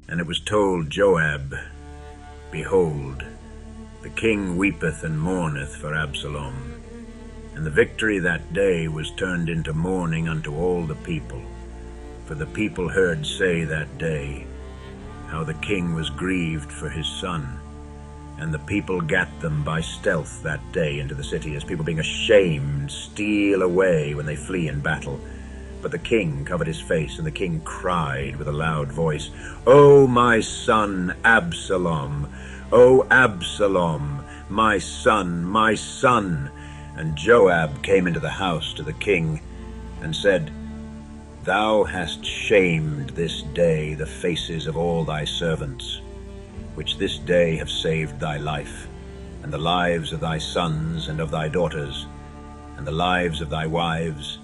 And it was told Joab, Behold, the king weepeth and mourneth for Absalom. And the victory that day was turned into mourning unto all the people. For the people heard say that day, how the king was grieved for his son. And the people gat them by stealth that day into the city, as people being ashamed steal away when they flee in battle. But the king covered his face, and the king cried with a loud voice, O my son Absalom! O Absalom! My son, my son! And Joab came into the house to the king, and said, Thou hast shamed this day the faces of all thy servants, which this day have saved thy life, and the lives of thy sons and of thy daughters, and the lives of thy wives,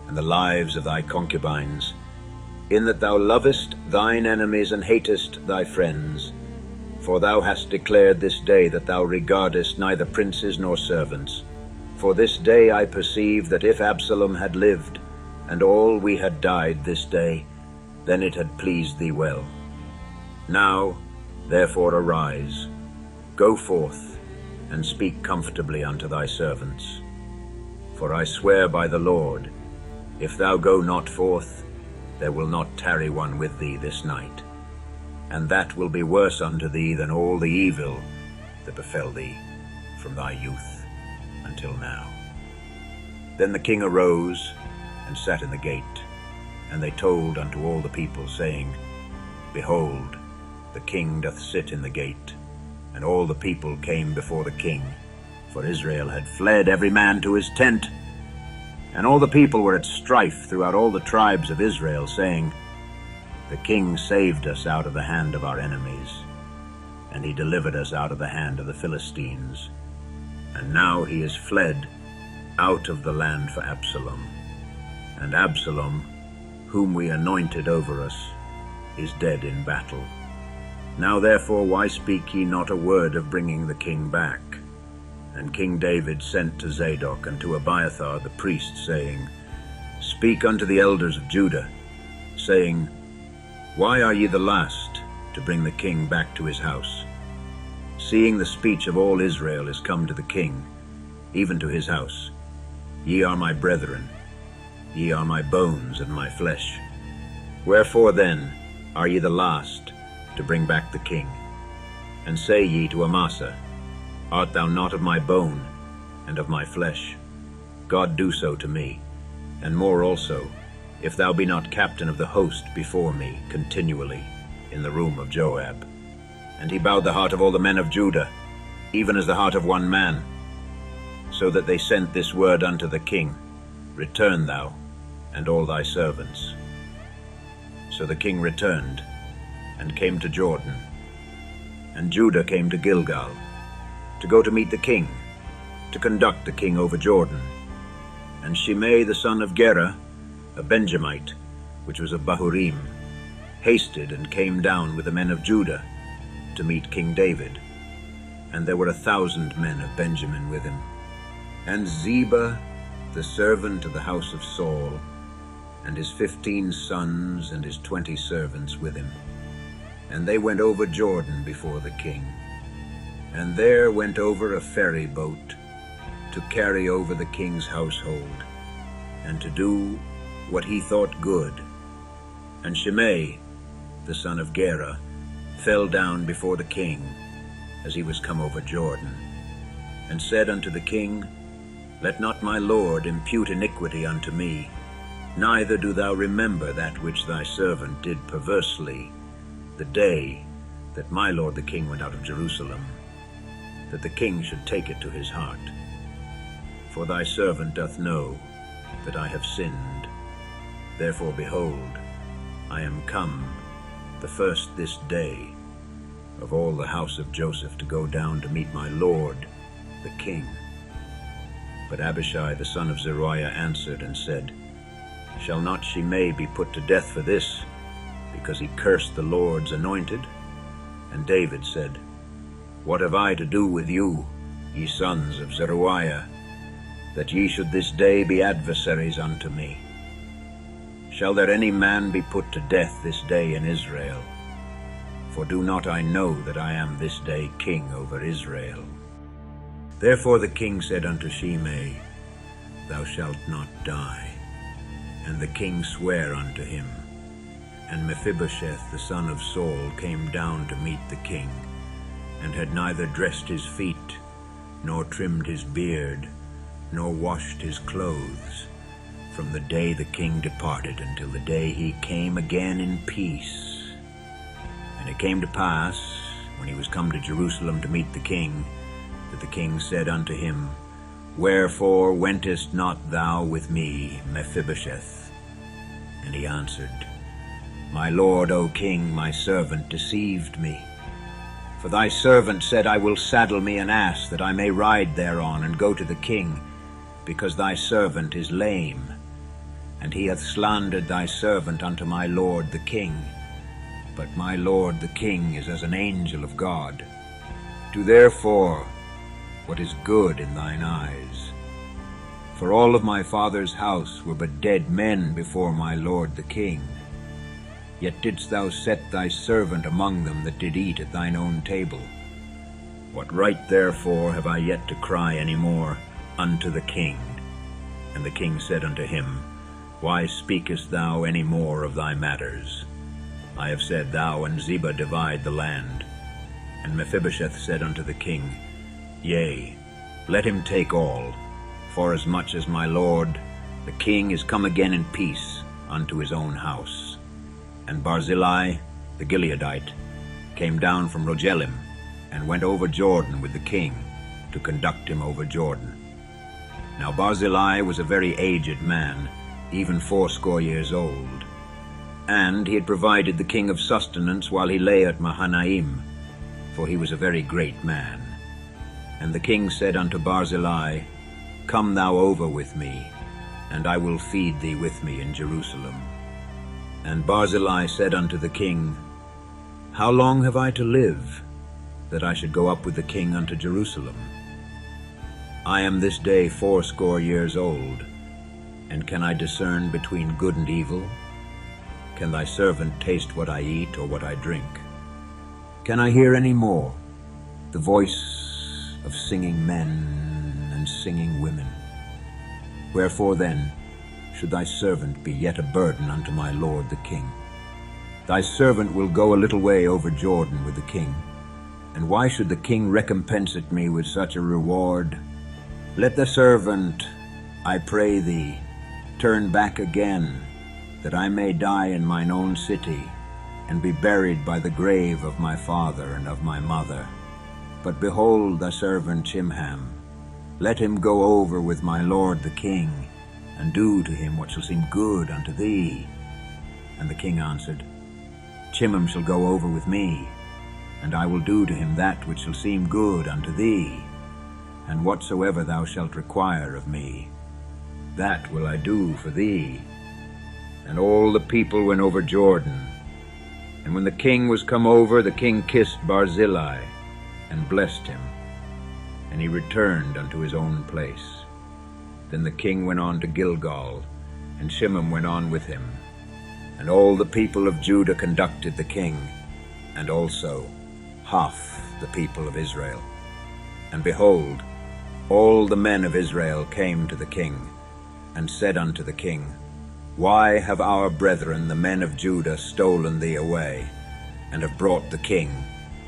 and the lives of thy concubines, in that thou lovest thine enemies and hatest thy friends. For thou hast declared this day that thou regardest neither princes nor servants. For this day I perceive that if Absalom had lived, and all we had died this day, then it had pleased thee well. Now, therefore, arise, go forth, and speak comfortably unto thy servants. For I swear by the Lord, if thou go not forth, there will not tarry one with thee this night, and that will be worse unto thee than all the evil that befell thee from thy youth until now. Then the king arose and sat in the gate, and they told unto all the people, saying, Behold, the king doth sit in the gate. And all the people came before the king, for Israel had fled every man to his tent. And all the people were at strife throughout all the tribes of Israel, saying, The king saved us out of the hand of our enemies, and he delivered us out of the hand of the Philistines. And now he is fled out of the land for Absalom. And Absalom, whom we anointed over us, is dead in battle. Now therefore why speak ye not a word of bringing the king back? And King David sent to Zadok and to Abiathar the priest, saying, Speak unto the elders of Judah, saying, Why are ye the last to bring the king back to his house? Seeing the speech of all Israel is come to the king, even to his house. Ye are my brethren, ye are my bones and my flesh. Wherefore then are ye the last to bring back the king? And say ye to Amasa, Art thou not of my bone and of my flesh? God do so to me, and more also, if thou be not captain of the host before me continually in the room of Joab. And he bowed the heart of all the men of Judah, even as the heart of one man, so that they sent this word unto the king, Return thou, and all thy servants. So the king returned, and came to Jordan. And Judah came to Gilgal, to go to meet the king, to conduct the king over Jordan. And Shimei the son of Gera, a Benjamite, which was of Bahurim, hasted and came down with the men of Judah to meet King David. And there were 1,000 men of Benjamin with him. And Ziba, the servant of the house of Saul, and his 15 sons and his 20 servants with him. And they went over Jordan before the king. And there went over a ferry boat to carry over the king's household, and to do what he thought good. And Shimei, the son of Gera, fell down before the king as he was come over Jordan, and said unto the king, Let not my lord impute iniquity unto me, neither do thou remember that which thy servant did perversely the day that my lord the king went out of Jerusalem, that the king should take it to his heart. For thy servant doth know that I have sinned. Therefore, behold, I am come the first this day of all the house of Joseph to go down to meet my lord the king. But Abishai the son of Zeruiah answered and said, Shall not Shimei be put to death for this, because he cursed the Lord's anointed? And David said, What have I to do with you, ye sons of Zeruiah, that ye should this day be adversaries unto me? Shall there any man be put to death this day in Israel? for do not I know that I am this day king over Israel? Therefore the king said unto Shimei, Thou shalt not die. And the king sware unto him. And Mephibosheth the son of Saul came down to meet the king, and had neither dressed his feet, nor trimmed his beard, nor washed his clothes, from the day the king departed until the day he came again in peace. And it came to pass, when he was come to Jerusalem to meet the king, that the king said unto him, Wherefore wentest not thou with me, Mephibosheth? And he answered, My lord, O king, my servant deceived me. For thy servant said, I will saddle me an ass, that I may ride thereon, and go to the king, because thy servant is lame. And he hath slandered thy servant unto my lord the king. But my lord the king is as an angel of God. Do therefore what is good in thine eyes. For all of my father's house were but dead men before my lord the king. Yet didst thou set thy servant among them that did eat at thine own table. What right therefore have I yet to cry any more unto the king? And the king said unto him, Why speakest thou any more of thy matters? I have said, Thou and Ziba divide the land. And Mephibosheth said unto the king, Yea, let him take all, forasmuch as my lord the king is come again in peace unto his own house. And Barzillai the Gileadite came down from Rogelim, and went over Jordan with the king, to conduct him over Jordan. Now Barzillai was a very aged man, even 80 years old, and he had provided the king of sustenance while he lay at Mahanaim, for he was a very great man. And the king said unto Barzillai, Come thou over with me, and I will feed thee with me in Jerusalem. And Barzillai said unto the king, How long have I to live, that I should go up with the king unto Jerusalem? I am this day 80 years old, and can I discern between good and evil? Can thy servant taste what I eat or what I drink? Can I hear any more the voice of singing men and singing women? Wherefore then should thy servant be yet a burden unto my lord the king? Thy servant will go a little way over Jordan with the king, and why should the king recompense it me with such a reward? Let the servant, I pray thee, turn back again, that I may die in mine own city, and be buried by the grave of my father and of my mother. But behold thy servant Chimham, let him go over with my lord the king, and do to him what shall seem good unto thee. And the king answered, Chimham shall go over with me, and I will do to him that which shall seem good unto thee, and whatsoever thou shalt require of me, that will I do for thee. And all the people went over Jordan. And when the king was come over, the king kissed Barzillai, and blessed him, and he returned unto his own place. Then the king went on to Gilgal, and Shimham went on with him. And all the people of Judah conducted the king, and also half the people of Israel. And behold, all the men of Israel came to the king, and said unto the king, Why have our brethren the men of Judah stolen thee away, and have brought the king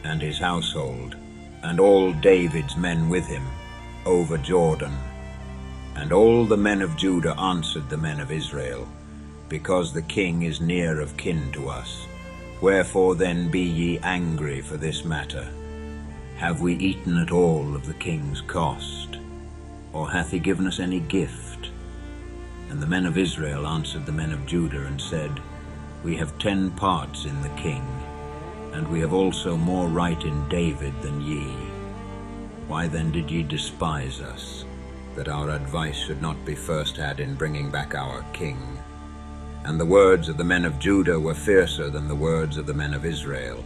and his household, and all David's men with him, over Jordan? And all the men of Judah answered the men of Israel, Because the king is near of kin to us. Wherefore then be ye angry for this matter? Have we eaten at all of the king's cost? Or hath he given us any gift? And the men of Israel answered the men of Judah, and said, We have 10 parts in the king, and we have also more right in David than ye. Why then did ye despise us, that our advice should not be first had in bringing back our king? And the words of the men of Judah were fiercer than the words of the men of Israel.